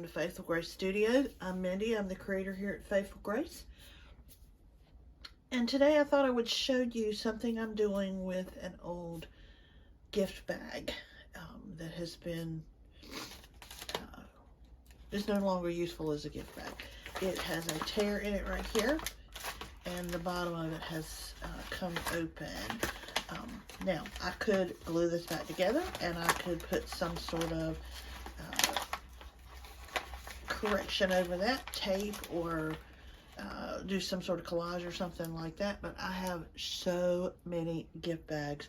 to Faithful Grace Studio. I'm Mindy. I'm the creator here at Faithful Grace. And today I thought I would show you something I'm doing with an old gift bag that has been, is no longer useful as a gift bag. It has a tear in it right here, and the bottom of it has come open. Now, I could glue this back together, and I could put some sort of correction over that, tape, or do some sort of collage or something like that. But I have so many gift bags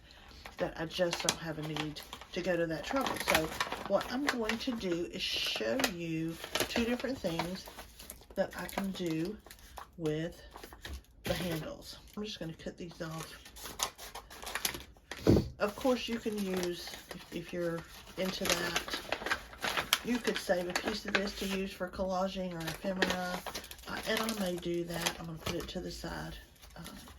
that I just don't have a need to go to that trouble. So what I'm going to do is show you two different things that I can do with the handles. I'm just going to cut these off. Of course, you can use, if you're into that, you could save a piece of this to use for collaging or ephemera, and I may do that. I'm going to put it to the side,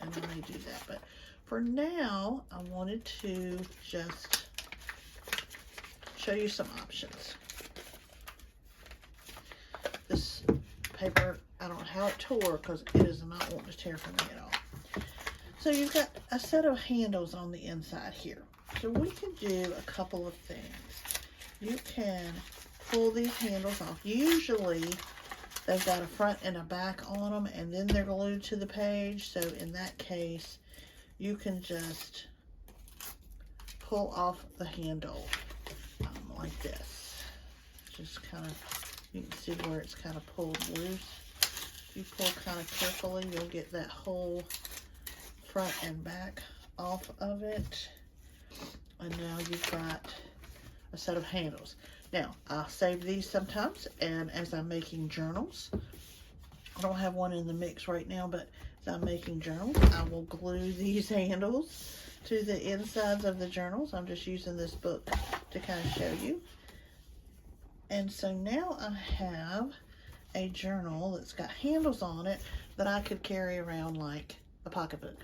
and I may do that. But for now, I wanted to just show you some options. This paper, I don't know how it tore, because it is not wanting to tear from me at all. So you've got a set of handles on the inside here. So we can do a couple of things. You can pull these handles off. Usually they've got a front and a back on them, and then they're glued to the page. So in that case, you can just pull off the handle like this. Just kind of, you can see where it's kind of pulled loose. If you pull kind of carefully, you'll get that whole front and back off of it. And now you've got a set of handles. Now, I'll save these sometimes, and as I'm making journals, I don't have one in the mix right now, but as I'm making journals, I will glue these handles to the insides of the journals. I'm just using this book to kind of show you. And so now I have a journal that's got handles on it that I could carry around like a pocketbook.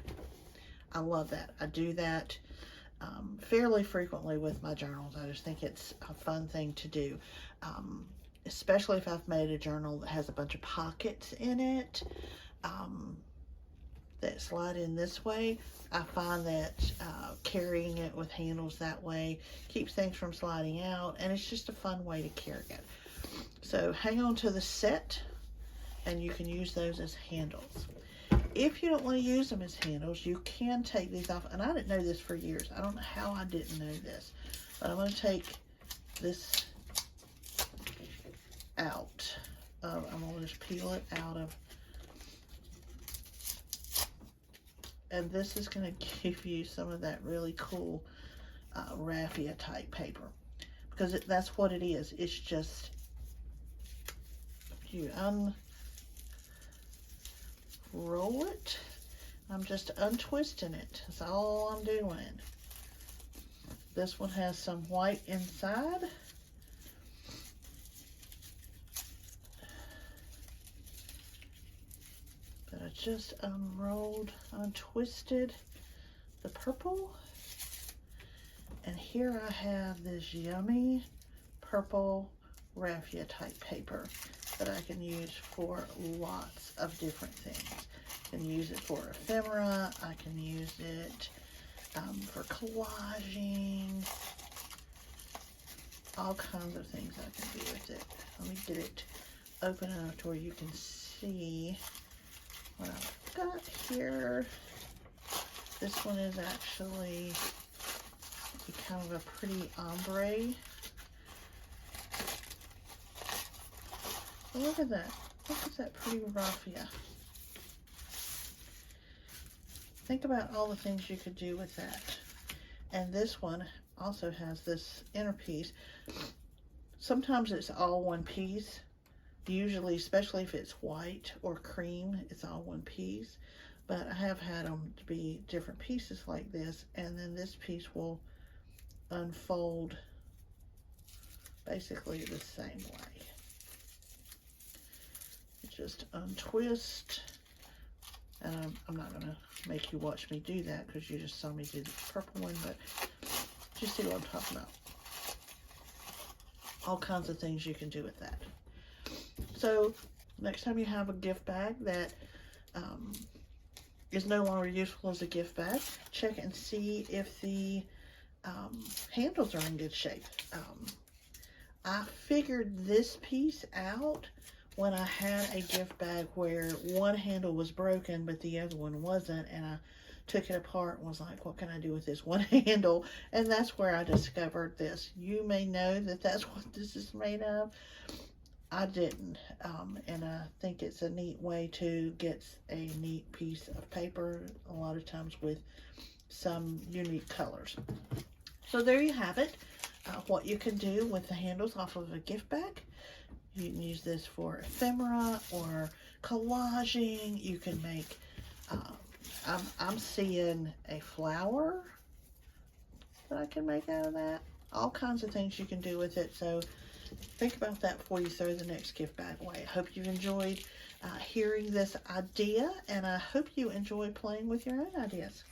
I love that. I do that fairly frequently with my journals. I just think it's a fun thing to do, especially if I've made a journal that has a bunch of pockets in it that slide in this way. I find that carrying it with handles that way keeps things from sliding out, and it's just a fun way to carry it. So hang on to the set, and you can use those as handles. If you don't want to use them as handles, you can take these off. And I didn't know this for years. I don't know how I didn't know this. But I'm going to take this out. I'm going to just peel it out of. And this is going to give you some of that really cool raffia type paper. Because that's what it is. It's just, you roll it. I'm just untwisting it. That's all I'm doing. This one has some white inside. But I just untwisted the purple. And here I have this yummy purple raffia type paper that I can use for lots of different things. I can use it for ephemera. I can use it for collaging. All kinds of things I can do with it. Let me get it open enough to where you can see what I've got here. This one is actually kind of a pretty ombre. Look at that. Look at that pretty raffia. Think about all the things you could do with that. And this one also has this inner piece. Sometimes it's all one piece. Usually, especially if it's white or cream, it's all one piece. But I have had them to be different pieces like this. And then this piece will unfold basically the same way. Just untwist, and I'm not going to make you watch me do that because you just saw me do the purple one, but just see what I'm talking about. All kinds of things you can do with that. So next time you have a gift bag that is no longer useful as a gift bag, check and see if the handles are in good shape. I figured this piece out when I had a gift bag where one handle was broken but the other one wasn't, and I took it apart and was like, what can I do with this one handle? And that's where I discovered this. You may know that that's what this is made of. I didn't, and I think it's a neat way to get a neat piece of paper, a lot of times with some unique colors. So there you have it, what you can do with the handles off of a gift bag. You can use this for ephemera or collaging. You can make, I'm seeing a flower that I can make out of that. All kinds of things you can do with it. So think about that before you throw the next gift bag away. I hope you enjoyed hearing this idea, and I hope you enjoy playing with your own ideas.